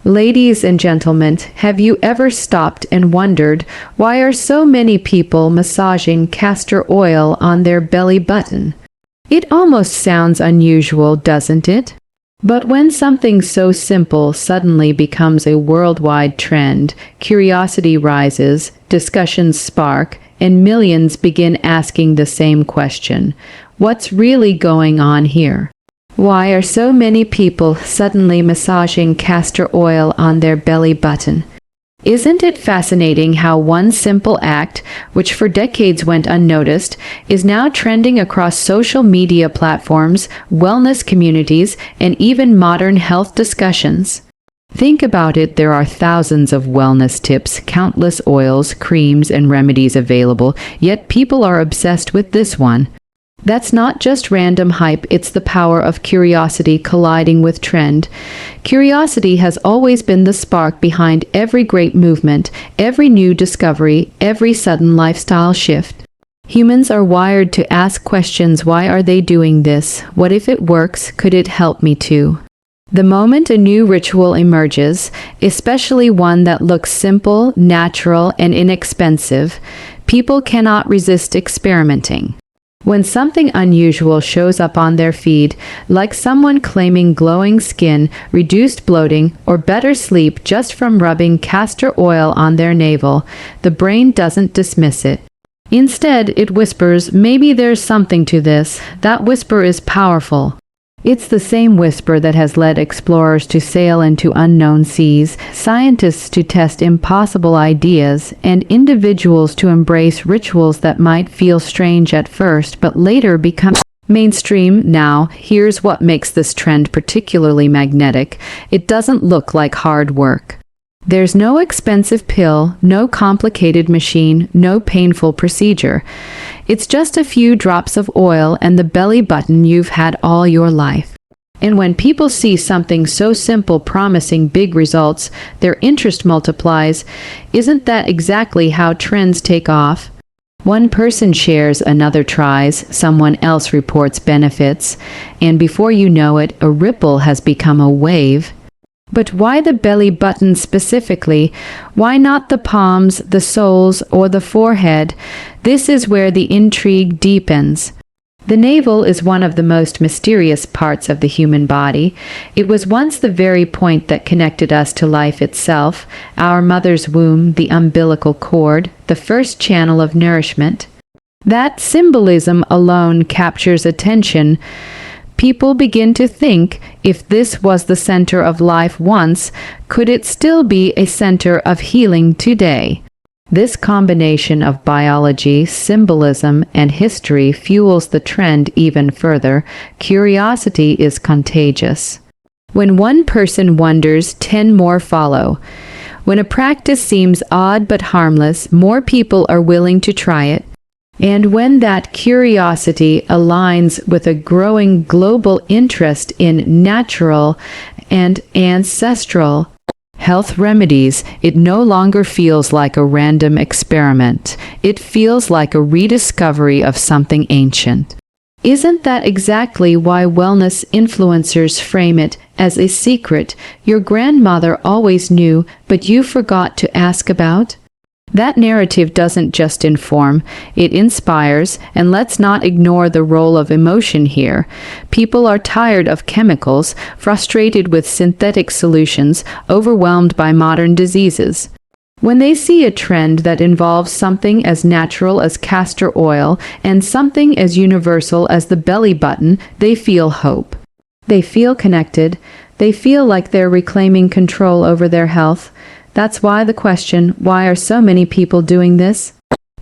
Ladies and gentlemen, have you ever stopped and wondered why are so many people massaging castor oil on their belly button? It almost sounds unusual, doesn't it? But when something so simple suddenly becomes a worldwide trend, curiosity rises, discussions spark, and millions begin asking the same question: what's really going on here? Why are so many people suddenly massaging castor oil on their belly button? Isn't it fascinating how one simple act, which for decades went unnoticed, is now trending across social media platforms, wellness communities, and even modern health discussions? Think about it, there are thousands of wellness tips, countless oils, creams, and remedies available, yet people are obsessed with this one. That's not just random hype, it's the power of curiosity colliding with trend. Curiosity has always been the spark behind every great movement, every new discovery, every sudden lifestyle shift. Humans are wired to ask questions: why are they doing this? What if it works? Could it help me too? The moment a new ritual emerges, especially one that looks simple, natural, and inexpensive, people cannot resist experimenting. When something unusual shows up on their feed, like someone claiming glowing skin, reduced bloating, or better sleep just from rubbing castor oil on their navel, the brain doesn't dismiss it. Instead, it whispers, maybe there's something to this. That whisper is powerful. It's the same whisper that has led explorers to sail into unknown seas, scientists to test impossible ideas, and individuals to embrace rituals that might feel strange at first but later become mainstream. Now, here's what makes this trend particularly magnetic. It doesn't look like hard work. There's no expensive pill, no complicated machine, no painful procedure. It's just a few drops of oil and the belly button you've had all your life. And when people see something so simple promising big results, their interest multiplies. Isn't that exactly how trends take off? One person shares, another tries, someone else reports benefits, and before you know it, a ripple has become a wave. But why the belly button specifically? Why not the palms, the soles, or the forehead? This is where the intrigue deepens. The navel is one of the most mysterious parts of the human body. It was once the very point that connected us to life itself, our mother's womb, the umbilical cord, the first channel of nourishment. That symbolism alone captures attention. People begin to think, if this was the center of life once, could it still be a center of healing today? This combination of biology, symbolism, and history fuels the trend even further. Curiosity is contagious. When one person wonders, 10 more follow. When a practice seems odd but harmless, more people are willing to try it. And when that curiosity aligns with a growing global interest in natural and ancestral health remedies, it no longer feels like a random experiment. It feels like a rediscovery of something ancient. Isn't that exactly why wellness influencers frame it as a secret your grandmother always knew, but you forgot to ask about? That narrative doesn't just inform, it inspires, and let's not ignore the role of emotion here. People are tired of chemicals, frustrated with synthetic solutions, overwhelmed by modern diseases. When they see a trend that involves something as natural as castor oil and something as universal as the belly button, they feel hope. They feel connected. They feel like they're reclaiming control over their health. That's why the question, why are so many people doing this,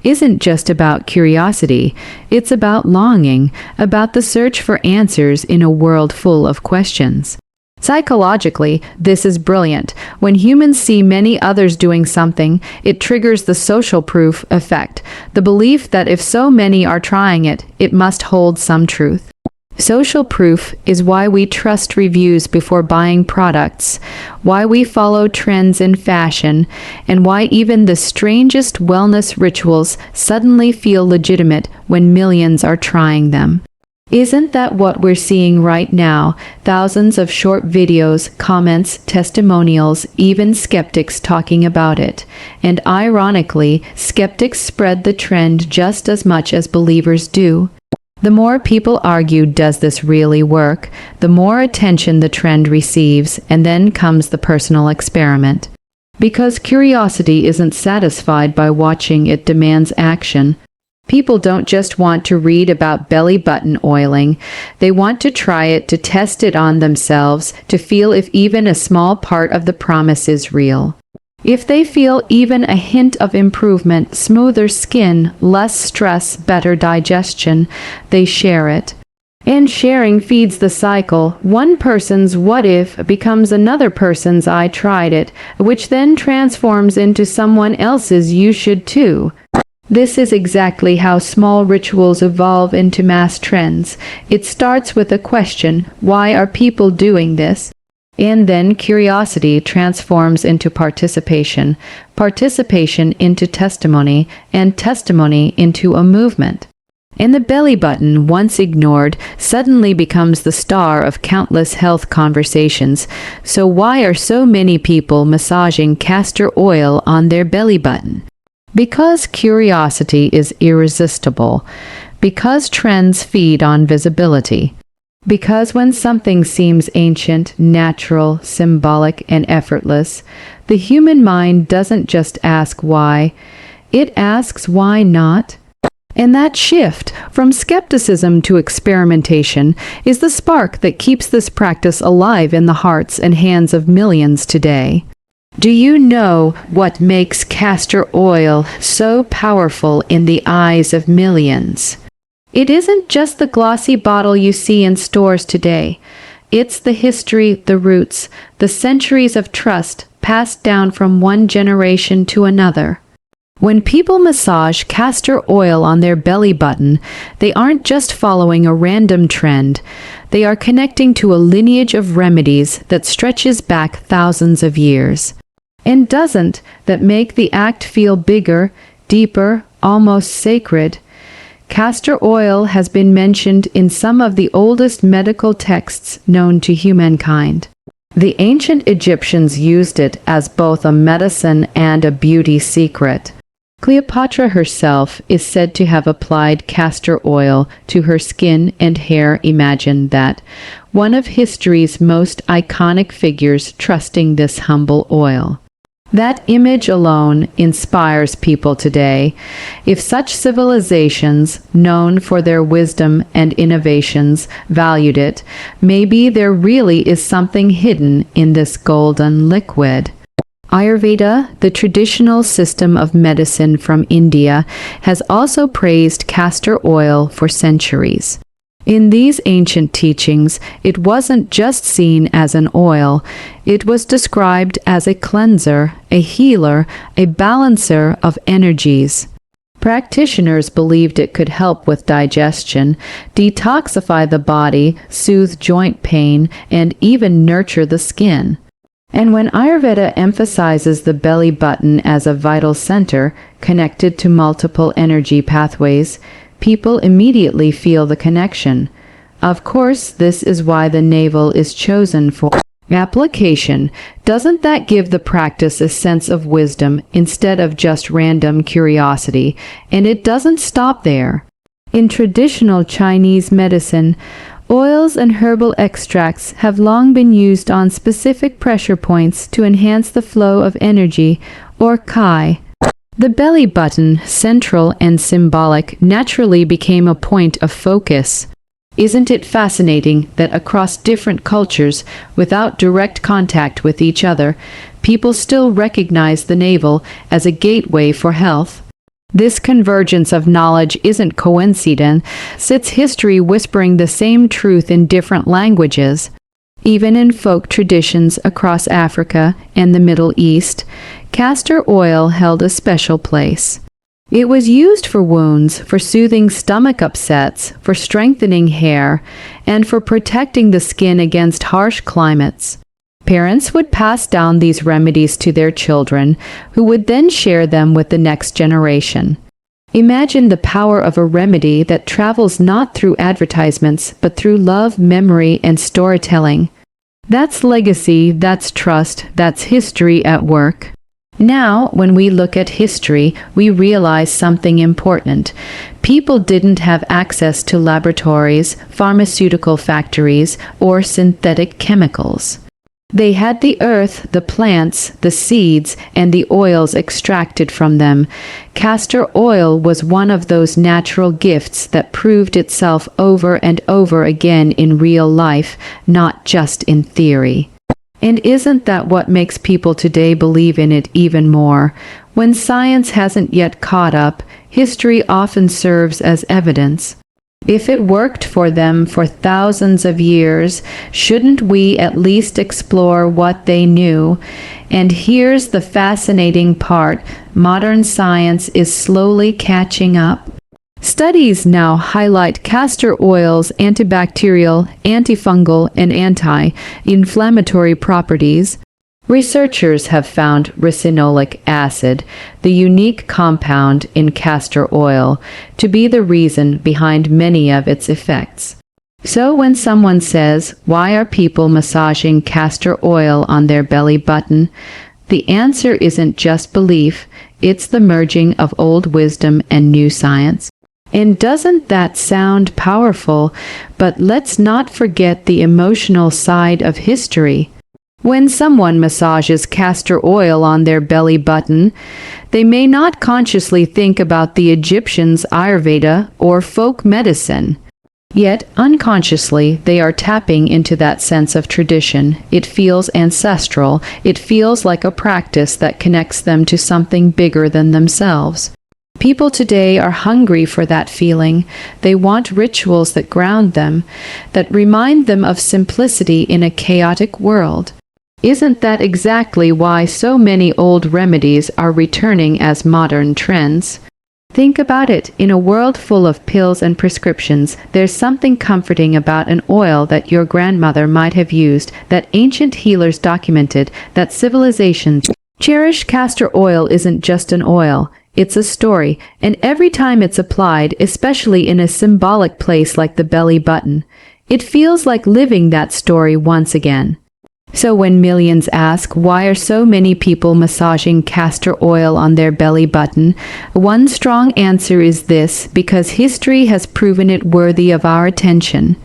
isn't just about curiosity. It's about longing, about the search for answers in a world full of questions. Psychologically, this is brilliant. When humans see many others doing something, it triggers the social proof effect, the belief that if so many are trying it, it must hold some truth. Social proof is why we trust reviews before buying products, why we follow trends in fashion, and why even the strangest wellness rituals suddenly feel legitimate when millions are trying them. Isn't that what we're seeing right now? Thousands of short videos, comments, testimonials, even skeptics talking about it. And ironically, skeptics spread the trend just as much as believers do. The more people argue, does this really work, the more attention the trend receives, and then comes the personal experiment. Because curiosity isn't satisfied by watching, it demands action. People don't just want to read about belly button oiling. They want to try it, to test it on themselves, to feel if even a small part of the promise is real. If they feel even a hint of improvement, smoother skin, less stress, better digestion, they share it. And sharing feeds the cycle. One person's what if becomes another person's I tried it, which then transforms into someone else's you should too. This is exactly how small rituals evolve into mass trends. It starts with a question, why are people doing this? And then curiosity transforms into participation, participation into testimony, and testimony into a movement. And the belly button, once ignored, suddenly becomes the star of countless health conversations. So why are so many people massaging castor oil on their belly button? Because curiosity is irresistible. Because trends feed on visibility. Because when something seems ancient, natural, symbolic, and effortless, the human mind doesn't just ask why, it asks why not. And that shift from skepticism to experimentation is the spark that keeps this practice alive in the hearts and hands of millions today. Do you know what makes castor oil so powerful in the eyes of millions? It isn't just the glossy bottle you see in stores today. It's the history, the roots, the centuries of trust passed down from one generation to another. When people massage castor oil on their belly button, they aren't just following a random trend. They are connecting to a lineage of remedies that stretches back thousands of years. And doesn't that make the act feel bigger, deeper, almost sacred? Castor oil has been mentioned in some of the oldest medical texts known to humankind. The ancient Egyptians used it as both a medicine and a beauty secret. Cleopatra herself is said to have applied castor oil to her skin and hair. Imagine that. One of history's most iconic figures trusting this humble oil. That image alone inspires people today. If such civilizations, known for their wisdom and innovations, valued it, maybe there really is something hidden in this golden liquid. Ayurveda, the traditional system of medicine from India, has also praised castor oil for centuries. In these ancient teachings, it wasn't just seen as an oil, it was described as a cleanser, a healer, a balancer of energies. Practitioners believed it could help with digestion, detoxify the body, soothe joint pain, and even nurture the skin. And when Ayurveda emphasizes the belly button as a vital center connected to multiple energy pathways, people immediately feel the connection. Of course, this is why the navel is chosen for application. Doesn't that give the practice a sense of wisdom instead of just random curiosity? And it doesn't stop there. In traditional Chinese medicine, oils and herbal extracts have long been used on specific pressure points to enhance the flow of energy, or qi. The belly button, central and symbolic, naturally became a point of focus. Isn't it fascinating that across different cultures, without direct contact with each other, people still recognize the navel as a gateway for health? This convergence of knowledge isn't coincidence, it's history whispering the same truth in different languages. Even in folk traditions across Africa and the Middle East, castor oil held a special place. It was used for wounds, for soothing stomach upsets, for strengthening hair, and for protecting the skin against harsh climates. Parents would pass down these remedies to their children, who would then share them with the next generation. Imagine the power of a remedy that travels not through advertisements, but through love, memory, and storytelling. That's legacy, that's trust, that's history at work. Now, when we look at history, we realize something important. People didn't have access to laboratories, pharmaceutical factories, or synthetic chemicals. They had the earth, the plants, the seeds, and the oils extracted from them. Castor oil was one of those natural gifts that proved itself over and over again in real life, not just in theory. And isn't that what makes people today believe in it even more? When science hasn't yet caught up, history often serves as evidence. If it worked for them for thousands of years, shouldn't we at least explore what they knew? And here's the fascinating part: modern science is slowly catching up. Studies now highlight castor oil's antibacterial, antifungal, and anti-inflammatory properties. Researchers have found ricinoleic acid, the unique compound in castor oil, to be the reason behind many of its effects. So when someone says, "Why are people massaging castor oil on their belly button?" the answer isn't just belief, it's the merging of old wisdom and new science. And doesn't that sound powerful? But let's not forget the emotional side of history. When someone massages castor oil on their belly button, they may not consciously think about the Egyptians' ayurveda or folk medicine. Yet, unconsciously, they are tapping into that sense of tradition. It feels ancestral. It feels like a practice that connects them to something bigger than themselves. People today are hungry for that feeling. They want rituals that ground them, that remind them of simplicity in a chaotic world. Isn't that exactly why so many old remedies are returning as modern trends? Think about it. In a world full of pills and prescriptions, there's something comforting about an oil that your grandmother might have used, that ancient healers documented, that civilizations cherish. Castor oil isn't just an oil. It's a story, and every time it's applied, especially in a symbolic place like the belly button, it feels like living that story once again. So when millions ask, why are so many people massaging castor oil on their belly button, one strong answer is this: because history has proven it worthy of our attention.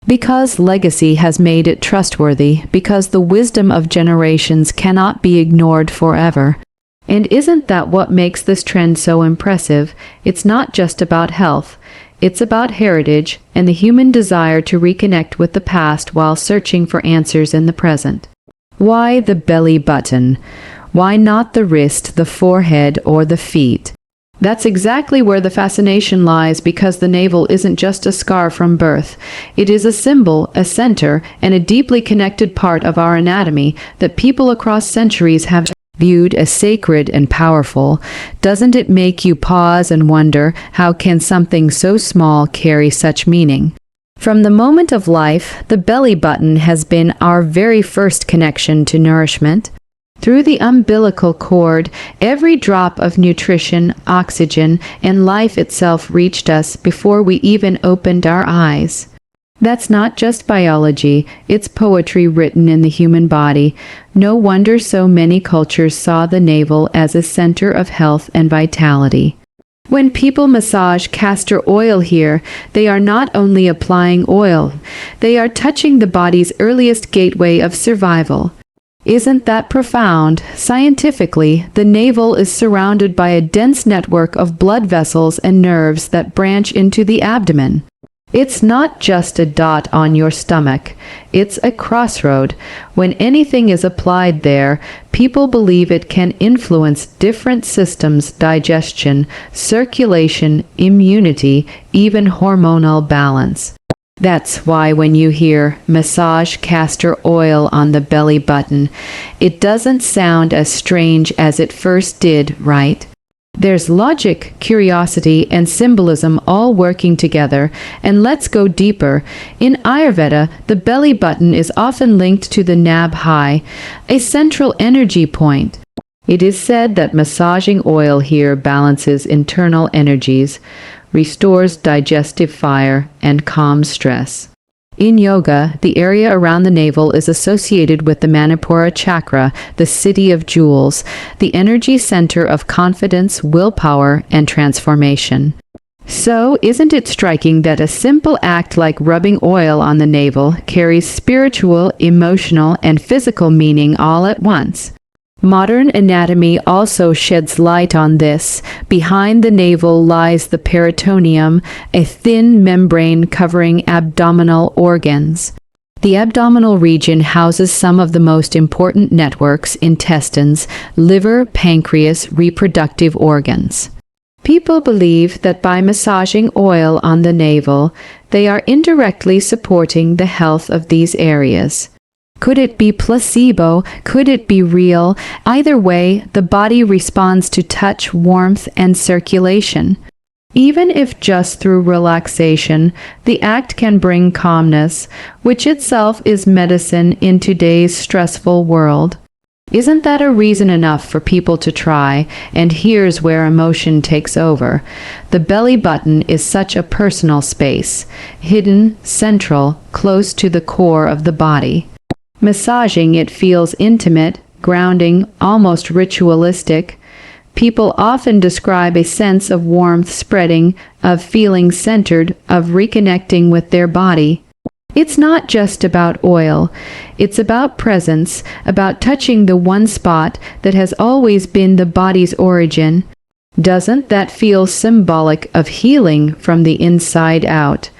Because legacy has made it trustworthy, because the wisdom of generations cannot be ignored forever. And isn't that what makes this trend so impressive? It's not just about health. It's about heritage and the human desire to reconnect with the past while searching for answers in the present. Why the belly button? Why not the wrist, the forehead, or the feet? That's exactly where the fascination lies, because the navel isn't just a scar from birth. It is a symbol, a center, and a deeply connected part of our anatomy that people across centuries have viewed as sacred and powerful. Doesn't it make you pause and wonder, how can something so small carry such meaning? From the moment of life, the belly button has been our very first connection to nourishment. Through the umbilical cord, every drop of nutrition, oxygen, and life itself reached us before we even opened our eyes. That's not just biology, it's poetry written in the human body. No wonder so many cultures saw the navel as a center of health and vitality. When people massage castor oil here, they are not only applying oil, they are touching the body's earliest gateway of survival. Isn't that profound? Scientifically, the navel is surrounded by a dense network of blood vessels and nerves that branch into the abdomen. It's not just a dot on your stomach, it's a crossroad. When anything is applied there, people believe it can influence different systems: digestion, circulation, immunity, even hormonal balance. That's why when you hear massage castor oil on the belly button, it doesn't sound as strange as it first did, right? There's logic, curiosity, and symbolism all working together. And let's go deeper. In Ayurveda, the belly button is often linked to the nab, a central energy point. It is said that massaging oil here balances internal energies, restores digestive fire, and calms stress. In yoga, the area around the navel is associated with the Manipura chakra, the city of jewels, the energy center of confidence, willpower, and transformation. So, isn't it striking that a simple act like rubbing oil on the navel carries spiritual, emotional, and physical meaning all at once? Modern anatomy also sheds light on this. Behind the navel lies the peritoneum, a thin membrane covering abdominal organs. The abdominal region houses some of the most important networks: intestines, liver, pancreas, reproductive organs. People believe that by massaging oil on the navel, they are indirectly supporting the health of these areas. Could it be placebo? Could it be real? Either way, the body responds to touch, warmth, and circulation. Even if just through relaxation, the act can bring calmness, which itself is medicine in today's stressful world. Isn't that a reason enough for people to try? And here's where emotion takes over. The belly button is such a personal space, hidden, central, close to the core of the body. Massaging it feels intimate, grounding, almost ritualistic. People often describe a sense of warmth spreading, of feeling centered, of reconnecting with their body. It's not just about oil. It's about presence, about touching the one spot that has always been the body's origin. Doesn't that feel symbolic of healing from the inside out?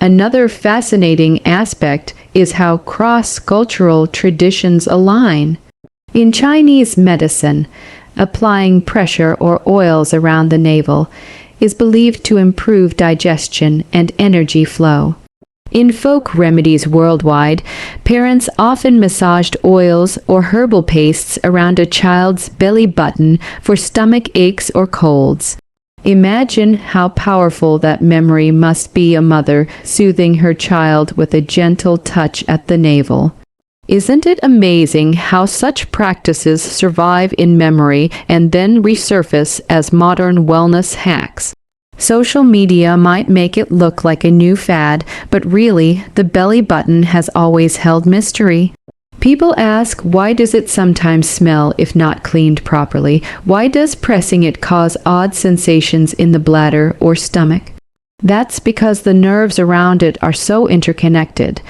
Another fascinating aspect is how cross-cultural traditions align. In Chinese medicine, applying pressure or oils around the navel is believed to improve digestion and energy flow. In folk remedies worldwide, parents often massaged oils or herbal pastes around a child's belly button for stomach aches or colds. Imagine how powerful that memory must be, a mother soothing her child with a gentle touch at the navel. Isn't it amazing how such practices survive in memory and then resurface as modern wellness hacks? Social media might make it look like a new fad, but really, the belly button has always held mystery. People ask, why does it sometimes smell if not cleaned properly? Why does pressing it cause odd sensations in the bladder or stomach? That's because the nerves around it are so interconnected.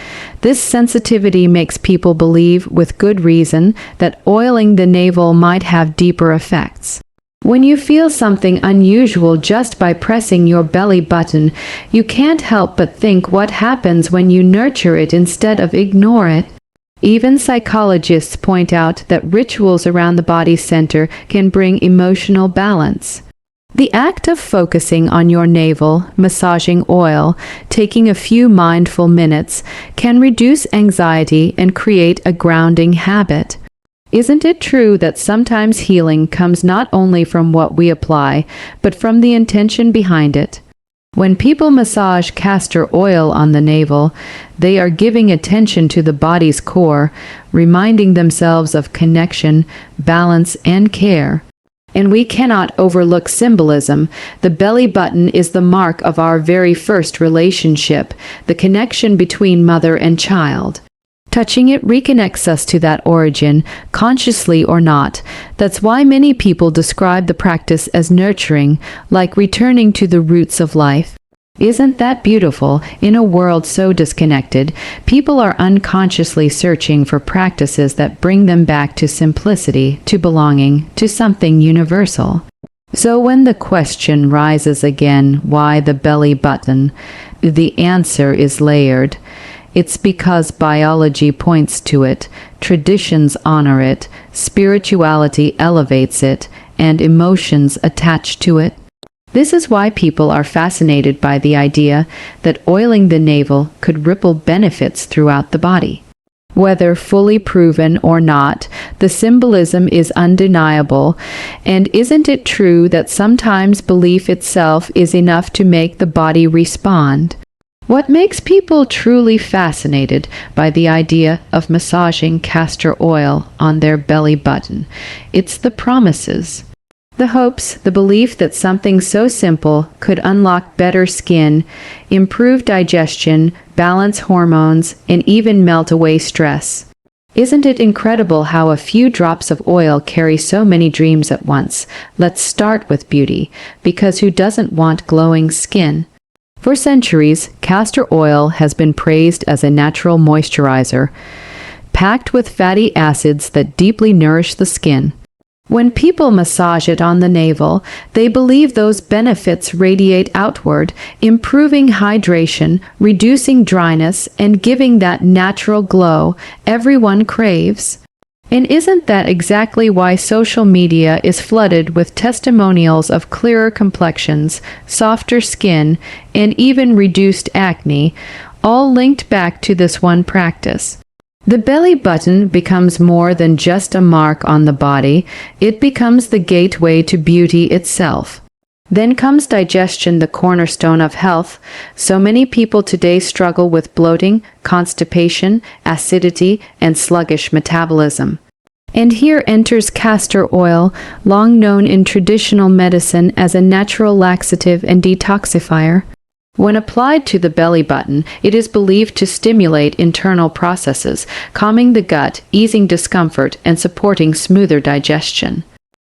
This sensitivity makes people believe, with good reason, that oiling the navel might have deeper effects. When you feel something unusual just by pressing your belly button, you can't help but think what happens when you nurture it instead of ignore it. Even psychologists point out that rituals around the body center can bring emotional balance. The act of focusing on your navel, massaging oil, taking a few mindful minutes, can reduce anxiety and create a grounding habit. Isn't it true that sometimes healing comes not only from what we apply, but from the intention behind it? When people massage castor oil on the navel, they are giving attention to the body's core, reminding themselves of connection, balance, and care. And we cannot overlook symbolism. The belly button is the mark of our very first relationship, the connection between mother and child. Touching it reconnects us to that origin, consciously or not. That's why many people describe the practice as nurturing, like returning to the roots of life. Isn't that beautiful? In a world so disconnected, people are unconsciously searching for practices that bring them back to simplicity, to belonging, to something universal. So when the question rises again, why the belly button? The answer is layered. It's because biology points to it, traditions honor it, spirituality elevates it, and emotions attach to it. This is why people are fascinated by the idea that oiling the navel could ripple benefits throughout the body. Whether fully proven or not, the symbolism is undeniable, and isn't it true that sometimes belief itself is enough to make the body respond? What makes people truly fascinated by the idea of massaging castor oil on their belly button? It's the promises. The hopes, the belief that something so simple could unlock better skin, improve digestion, balance hormones, and even melt away stress. Isn't it incredible how a few drops of oil carry so many dreams at once? Let's start with beauty, because who doesn't want glowing skin? For centuries, castor oil has been praised as a natural moisturizer, packed with fatty acids that deeply nourish the skin. When people massage it on the navel, they believe those benefits radiate outward, improving hydration, reducing dryness, and giving that natural glow everyone craves. And isn't that exactly why social media is flooded with testimonials of clearer complexions, softer skin, and even reduced acne, all linked back to this one practice? The belly button becomes more than just a mark on the body, it becomes the gateway to beauty itself. Then comes digestion, the cornerstone of health. So many people today struggle with bloating, constipation, acidity, and sluggish metabolism. And here enters castor oil, long known in traditional medicine as a natural laxative and detoxifier. When applied to the belly button, it is believed to stimulate internal processes, calming the gut, easing discomfort, and supporting smoother digestion.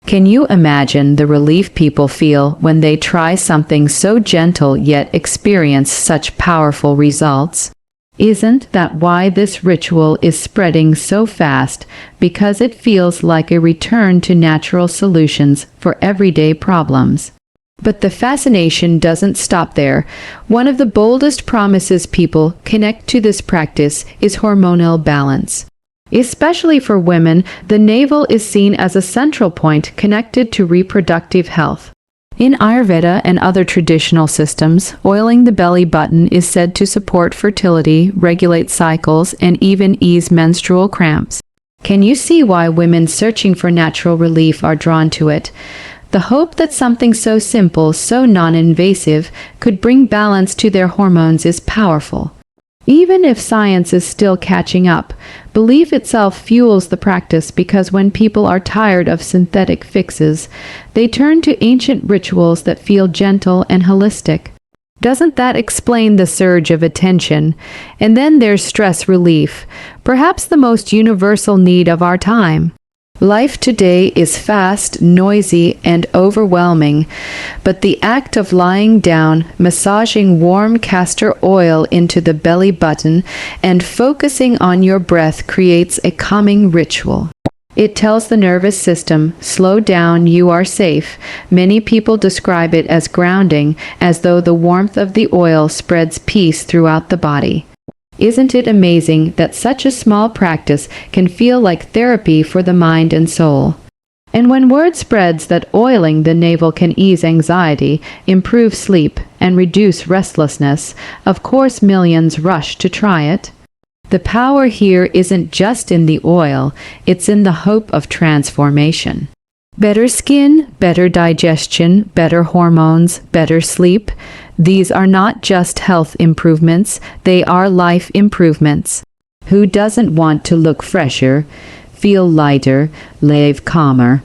Can you imagine the relief people feel when they try something so gentle yet experience such powerful results? Isn't that why this ritual is spreading so fast? Because it feels like a return to natural solutions for everyday problems. But the fascination doesn't stop there. One of the boldest promises people connect to this practice is hormonal balance. Especially for women, the navel is seen as a central point connected to reproductive health. In Ayurveda and other traditional systems, oiling the belly button is said to support fertility, regulate cycles, and even ease menstrual cramps. Can you see why women searching for natural relief are drawn to it? The hope that something so simple, so non-invasive, could bring balance to their hormones is powerful. Even if science is still catching up, belief itself fuels the practice because when people are tired of synthetic fixes, they turn to ancient rituals that feel gentle and holistic. Doesn't that explain the surge of attention? And then there's stress relief, perhaps the most universal need of our time. Life today is fast, noisy, and overwhelming, but the act of lying down, massaging warm castor oil into the belly button, and focusing on your breath creates a calming ritual. It tells the nervous system, slow down, you are safe. Many people describe it as grounding, as though the warmth of the oil spreads peace throughout the body. Isn't it amazing that such a small practice can feel like therapy for the mind and soul? And when word spreads that oiling the navel can ease anxiety, improve sleep, and reduce restlessness, of course millions rush to try it. The power here isn't just in the oil, it's in the hope of transformation. Better skin, better digestion, better hormones, better sleep. These are not just health improvements, they are life improvements. Who doesn't want to look fresher, feel lighter, live calmer?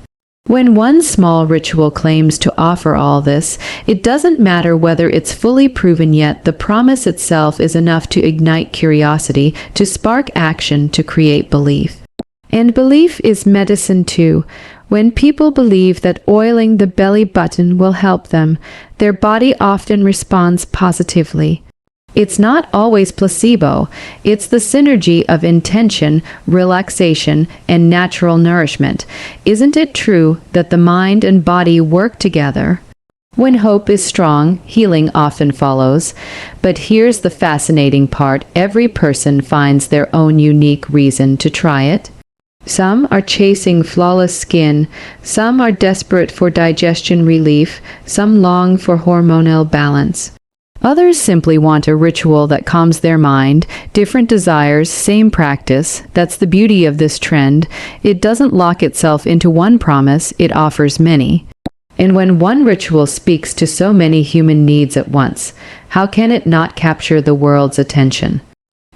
When one small ritual claims to offer all this, it doesn't matter whether it's fully proven yet, the promise itself is enough to ignite curiosity, to spark action, to create belief. And belief is medicine too. When people believe that oiling the belly button will help them, their body often responds positively. It's not always placebo, it's the synergy of intention, relaxation, and natural nourishment. Isn't it true that the mind and body work together? When hope is strong, healing often follows. But here's the fascinating part, every person finds their own unique reason to try it. Some are chasing flawless skin, some are desperate for digestion relief, some long for hormonal balance. Others simply want a ritual that calms their mind, different desires, same practice. That's the beauty of this trend. It doesn't lock itself into one promise, it offers many. And when one ritual speaks to so many human needs at once, how can it not capture the world's attention?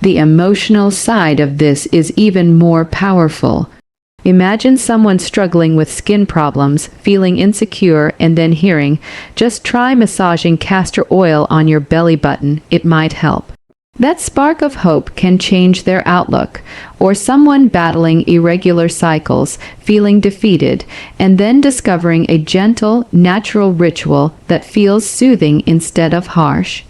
The emotional side of this is even more powerful. Imagine someone struggling with skin problems, feeling insecure, and then hearing, "Just try massaging castor oil on your belly button, it might help." That spark of hope can change their outlook. Or someone battling irregular cycles, feeling defeated, and then discovering a gentle, natural ritual that feels soothing instead of harsh.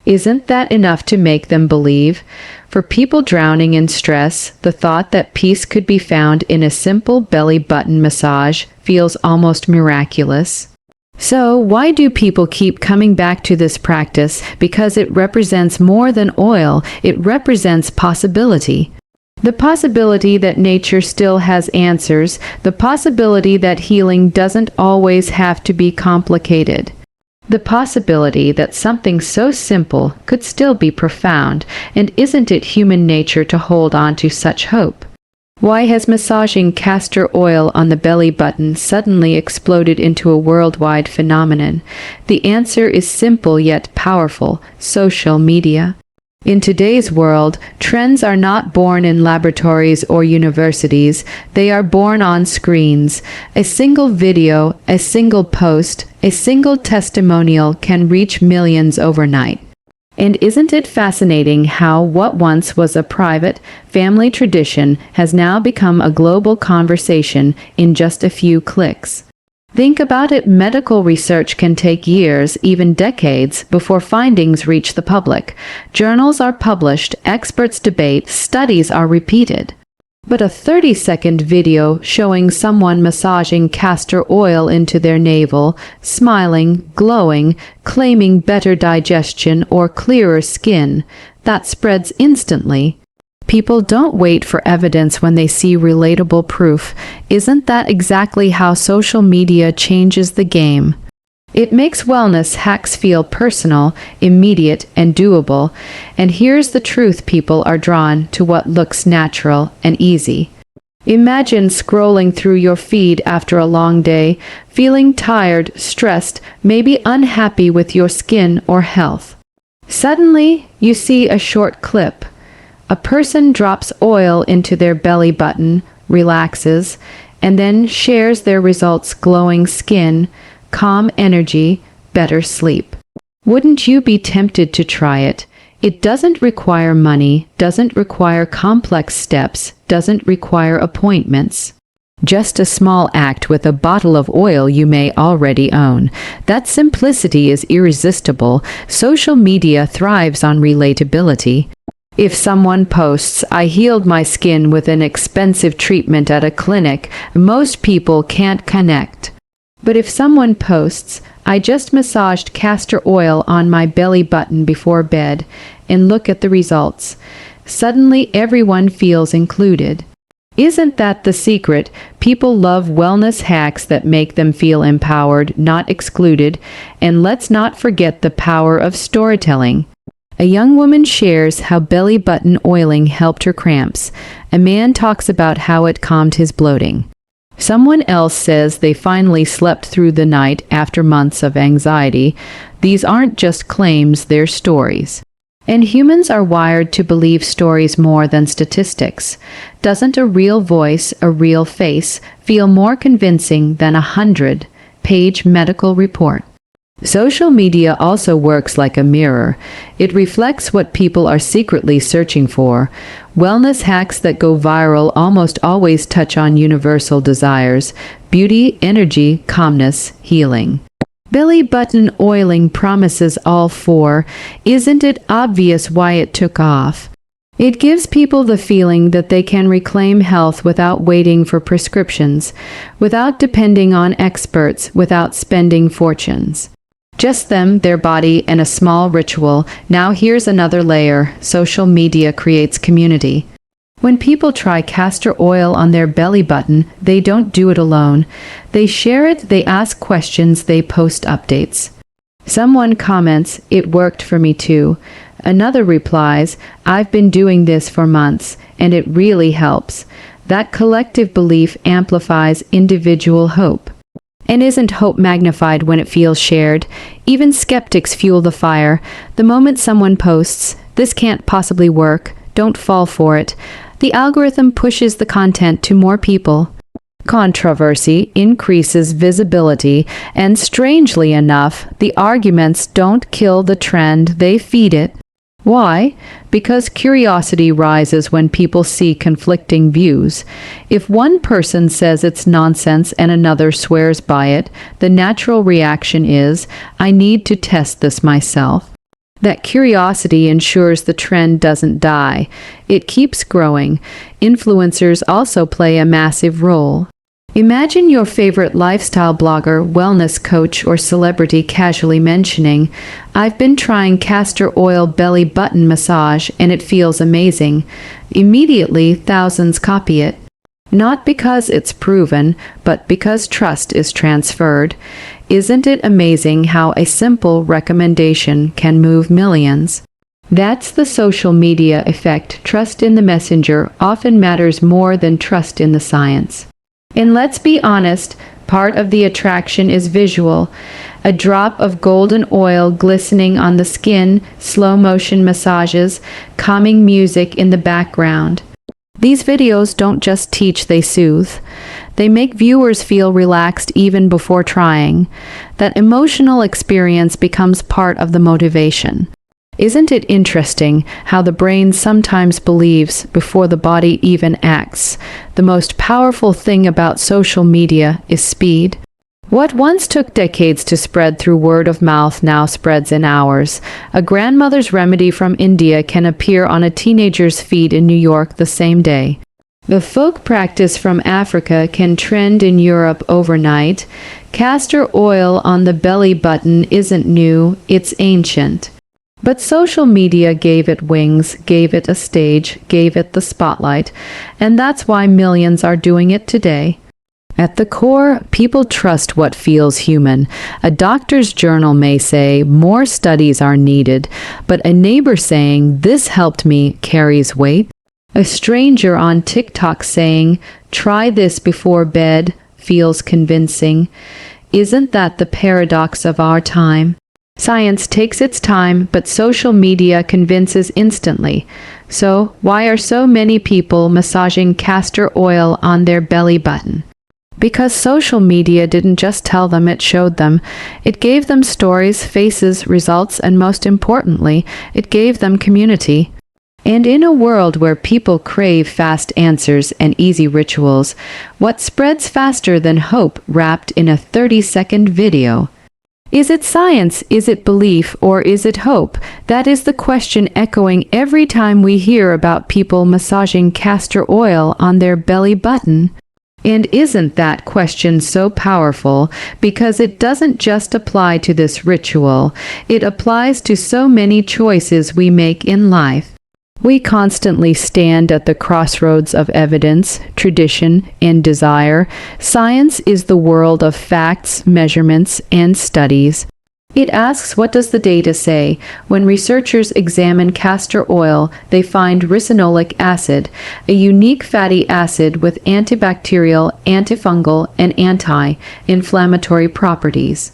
Isn't that enough to make them believe? For people drowning in stress, the thought that peace could be found in a simple belly button massage feels almost miraculous. So, why do people keep coming back to this practice? Because it represents more than oil, it represents possibility. The possibility that nature still has answers, the possibility that healing doesn't always have to be complicated. The possibility that something so simple could still be profound, and isn't it human nature to hold on to such hope? Why has massaging castor oil on the belly button suddenly exploded into a worldwide phenomenon? The answer is simple yet powerful: social media. In today's world, trends are not born in laboratories or universities, they are born on screens. A single video, a single post, a single testimonial can reach millions overnight. And isn't it fascinating how what once was a private, family tradition has now become a global conversation in just a few clicks? Think about it, medical research can take years, even decades, before findings reach the public. Journals are published, experts debate, studies are repeated. But a 30-second video showing someone massaging castor oil into their navel, smiling, glowing, claiming better digestion or clearer skin, that spreads instantly. People don't wait for evidence when they see relatable proof. Isn't that exactly how social media changes the game? It makes wellness hacks feel personal, immediate, and doable. And here's the truth: people are drawn to what looks natural and easy. Imagine scrolling through your feed after a long day, feeling tired, stressed, maybe unhappy with your skin or health. Suddenly, you see a short clip. A person drops oil into their belly button, relaxes, and then shares their results: glowing skin, calm energy, better sleep. Wouldn't you be tempted to try it? It doesn't require money, doesn't require complex steps, doesn't require appointments. Just a small act with a bottle of oil you may already own. That simplicity is irresistible. Social media thrives on relatability. If someone posts, "I healed my skin with an expensive treatment at a clinic," most people can't connect. But if someone posts, "I just massaged castor oil on my belly button before bed, and look at the results," suddenly everyone feels included. Isn't that the secret? People love wellness hacks that make them feel empowered, not excluded. And let's not forget the power of storytelling. A young woman shares how belly button oiling helped her cramps. A man talks about how it calmed his bloating. Someone else says they finally slept through the night after months of anxiety. These aren't just claims, they're stories. And humans are wired to believe stories more than statistics. Doesn't a real voice, a real face, feel more convincing than a 100-page medical report? Social media also works like a mirror. It reflects what people are secretly searching for. Wellness hacks that go viral almost always touch on universal desires: beauty, energy, calmness, healing. Belly button oiling promises all four. Isn't it obvious why it took off? It gives people the feeling that they can reclaim health without waiting for prescriptions, without depending on experts, without spending fortunes. Just them, their body, and a small ritual. Now here's another layer. Social media creates community. When people try castor oil on their belly button, they don't do it alone. They share it, they ask questions, they post updates. Someone comments, "It worked for me too." Another replies, "I've been doing this for months, and it really helps." That collective belief amplifies individual hope. And isn't hope magnified when it feels shared? Even skeptics fuel the fire. The moment someone posts, "This can't possibly work, don't fall for it," the algorithm pushes the content to more people. Controversy increases visibility, and strangely enough, the arguments don't kill the trend, they feed it. Why? Because curiosity rises when people see conflicting views. If one person says it's nonsense and another swears by it, the natural reaction is, "I need to test this myself." That curiosity ensures the trend doesn't die. It keeps growing. Influencers also play a massive role. Imagine your favorite lifestyle blogger, wellness coach, or celebrity casually mentioning, "I've been trying castor oil belly button massage and it feels amazing." Immediately, thousands copy it. Not because it's proven, but because trust is transferred. Isn't it amazing how a simple recommendation can move millions? That's the social media effect. Trust in the messenger often matters more than trust in the science. And let's be honest, part of the attraction is visual. A drop of golden oil glistening on the skin, slow motion massages, calming music in the background. These videos don't just teach, they soothe. They make viewers feel relaxed even before trying. That emotional experience becomes part of the motivation. Isn't it interesting how the brain sometimes believes before the body even acts? The most powerful thing about social media is speed. What once took decades to spread through word of mouth now spreads in hours. A grandmother's remedy from India can appear on a teenager's feed in New York the same day. The folk practice from Africa can trend in Europe overnight. Castor oil on the belly button isn't new, it's ancient. But social media gave it wings, gave it a stage, gave it the spotlight, and that's why millions are doing it today. At the core, people trust what feels human. A doctor's journal may say more studies are needed, but a neighbor saying this helped me carries weight. A stranger on TikTok saying try this before bed feels convincing. Isn't that the paradox of our time? Science takes its time, but social media convinces instantly. So, why are so many people massaging castor oil on their belly button? Because social media didn't just tell them, it showed them. It gave them stories, faces, results, and most importantly, it gave them community. And in a world where people crave fast answers and easy rituals, what spreads faster than hope wrapped in a 30-second video? Is it science, is it belief, or is it hope? That is the question echoing every time we hear about people massaging castor oil on their belly button. And isn't that question so powerful because it doesn't just apply to this ritual, it applies to so many choices we make in life. We constantly stand at the crossroads of evidence, tradition, and desire. Science is the world of facts, measurements, and studies. It asks, what does the data say? When researchers examine castor oil, they find ricinoleic acid, a unique fatty acid with antibacterial, antifungal, and anti-inflammatory properties.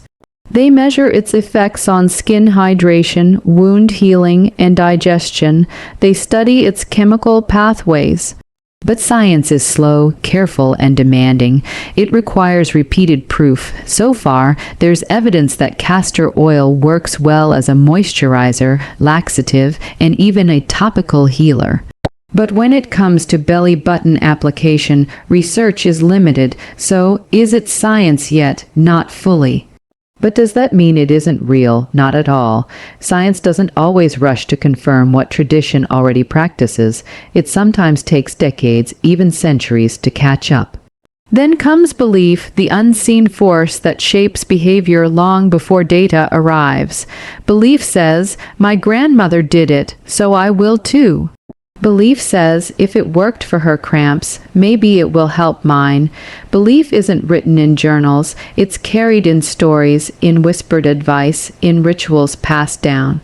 They measure its effects on skin hydration, wound healing, and digestion. They study its chemical pathways. But science is slow, careful, and demanding. It requires repeated proof. So far, there's evidence that castor oil works well as a moisturizer, laxative, and even a topical healer. But when it comes to belly button application, research is limited. So, is it science yet? Not fully. But does that mean it isn't real? Not at all. Science doesn't always rush to confirm what tradition already practices. It sometimes takes decades, even centuries, to catch up. Then comes belief, the unseen force that shapes behavior long before data arrives. Belief says, my grandmother did it, so I will too. Belief says, if it worked for her cramps, maybe it will help mine. Belief isn't written in journals, it's carried in stories, in whispered advice, in rituals passed down.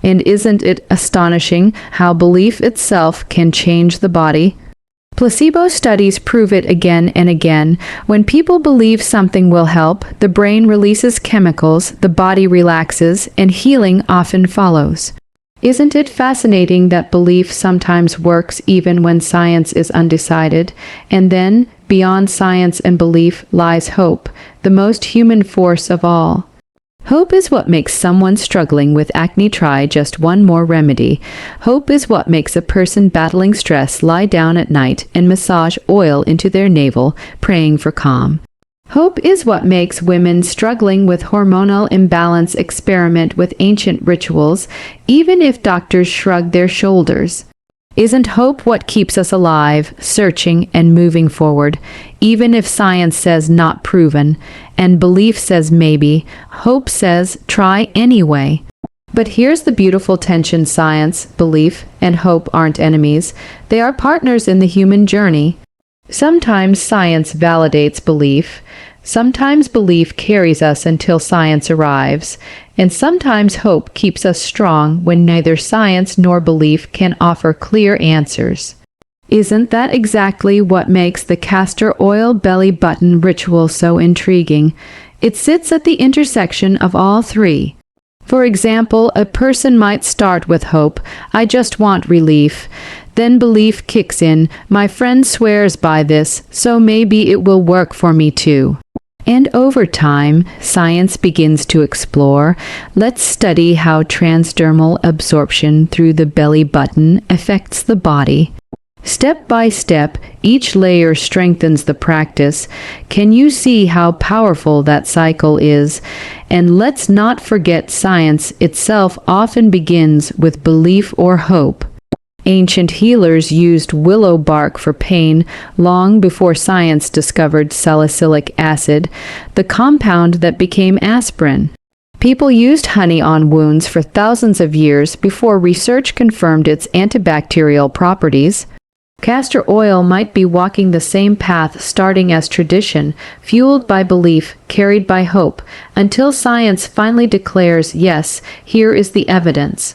And isn't it astonishing how belief itself can change the body? Placebo studies prove it again and again. When people believe something will help, the brain releases chemicals, the body relaxes, and healing often follows. Isn't it fascinating that belief sometimes works even when science is undecided? And then, beyond science and belief lies hope, the most human force of all. Hope is what makes someone struggling with acne try just one more remedy. Hope is what makes a person battling stress lie down at night and massage oil into their navel, praying for calm. Hope is what makes women struggling with hormonal imbalance experiment with ancient rituals, even if doctors shrug their shoulders. Isn't hope what keeps us alive, searching and moving forward, even if science says not proven, and belief says maybe, hope says try anyway? But here's the beautiful tension: science, belief, and hope aren't enemies. They are partners in the human journey. Sometimes science validates belief. Sometimes belief carries us until science arrives, and sometimes hope keeps us strong when neither science nor belief can offer clear answers. Isn't that exactly what makes the castor oil belly button ritual so intriguing? It sits at the intersection of all three. For example, a person might start with hope, I just want relief. Then belief kicks in, my friend swears by this, so maybe it will work for me too. And over time, science begins to explore. Let's study how transdermal absorption through the belly button affects the body. Step by step, each layer strengthens the practice. Can you see how powerful that cycle is? And let's not forget, science itself often begins with belief or hope. Ancient healers used willow bark for pain long before science discovered salicylic acid, the compound that became aspirin. People used honey on wounds for thousands of years before research confirmed its antibacterial properties. Castor oil might be walking the same path, starting as tradition, fueled by belief, carried by hope, until science finally declares, yes, here is the evidence.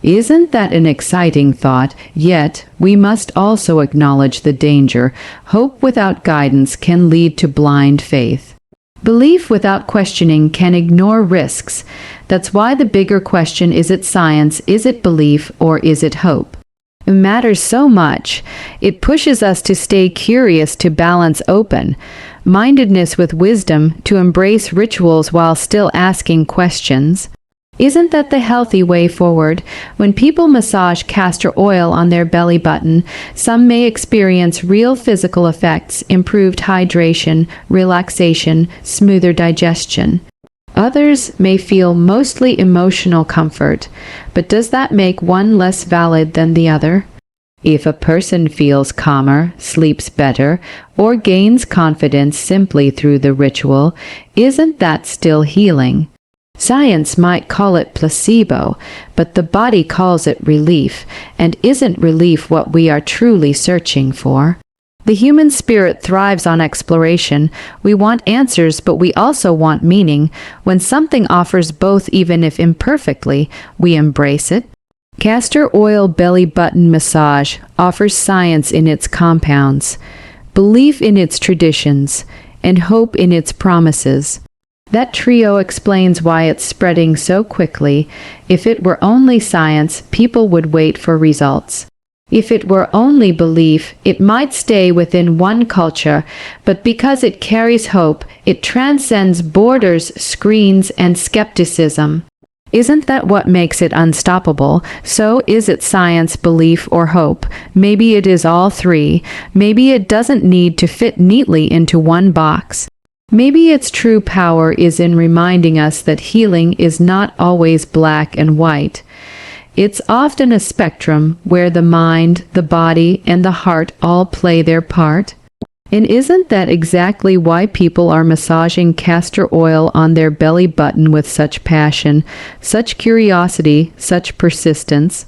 Isn't that an exciting thought? Yet, we must also acknowledge the danger. Hope without guidance can lead to blind faith. Belief without questioning can ignore risks. That's why the bigger question: is it science, is it belief, or is it hope? It matters so much. It pushes us to stay curious, to balance open-mindedness with wisdom, to embrace rituals while still asking questions. Isn't that the healthy way forward? When people massage castor oil on their belly button, some may experience real physical effects: improved hydration, relaxation, smoother digestion. Others may feel mostly emotional comfort, but does that make one less valid than the other? If a person feels calmer, sleeps better, or gains confidence simply through the ritual, isn't that still healing? Science might call it placebo, but the body calls it relief, and isn't relief what we are truly searching for? The human spirit thrives on exploration. We want answers, but we also want meaning. When something offers both, even if imperfectly, we embrace it. Castor oil belly button massage offers science in its compounds, belief in its traditions, and hope in its promises. That trio explains why it's spreading so quickly. If it were only science, people would wait for results. If it were only belief, it might stay within one culture, but because it carries hope, it transcends borders, screens, and skepticism. Isn't that what makes it unstoppable? So is it science, belief, or hope? Maybe it is all three. Maybe it doesn't need to fit neatly into one box. Maybe its true power is in reminding us that healing is not always black and white. It's often a spectrum where the mind, the body, and the heart all play their part. And isn't that exactly why people are massaging castor oil on their belly button with such passion, such curiosity, such persistence?